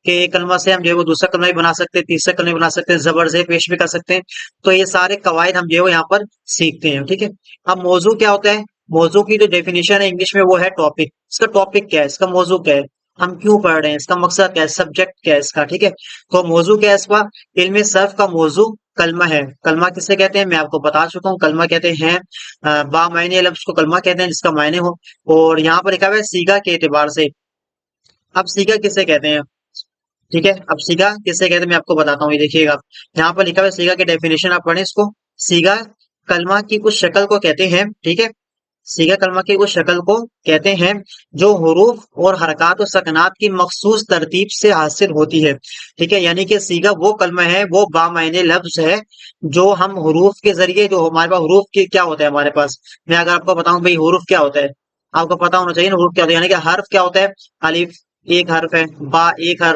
کہ एक कलमा से हम जो है वो दूसरा कलमा भी बना सकते हैं, तीसरा कलमा भी बना सकते हैं, जबर से पेश भी कर सकते हैं। तो ये सारे कवायद हम जो है वो यहाँ पर सीखते हैं, ठीक है। अब मौजू क्या होता है? मौजू की जो डेफिनेशन है इंग्लिश में वो है टॉपिक। इसका टॉपिक क्या है, इसका मौजू क्या है, हम क्यों पढ़ रहे हैं, इसका मकसद क्या है, सब्जेक्ट क्या है इसका, ठीक है। तो मौजू क्या है इसका? इल्म सर्फ का मौजू कलमा है। कलमा किसे कहते हैं मैं आपको बता चुका हूँ। कलमा कहते हैं बा मायने लफ्ज को कलमा कहते हैं जिसका मायने हो। और यहाँ पर लिखा हुआ है सीगा के एतबार से। अब सीगा किसे कहते हैं, ठीक है। अब सीगा किसे कहते हैं मैं आपको बताता हूँ, ये देखिएगा यहाँ पर लिखा हुआ है सीगा की डेफिनेशन आप पढ़ें इसको। सीगा कलमा की उस शक्ल को कहते हैं, ठीक है। सीगा कलमा की उस शक्ल को कहते हैं जो हुरूफ और हरकत और सकनात की मखसूस तरतीब से हासिल होती है, ठीक है। यानी कि सीगा वो कलमा है, वो बामायने लफ्ज है जो हम हुरूफ के जरिए, जो हमारे पास हुरूफ के क्या होता है हमारे पास, मैं अगर आपको बताऊं भाई हुरूफ क्या होता है, आपको पता होना चाहिए ना हुरूफ क्या होता है। यानी कि हर्फ क्या होता है, अलिफ एक हर्फ है, बा एक हर्फ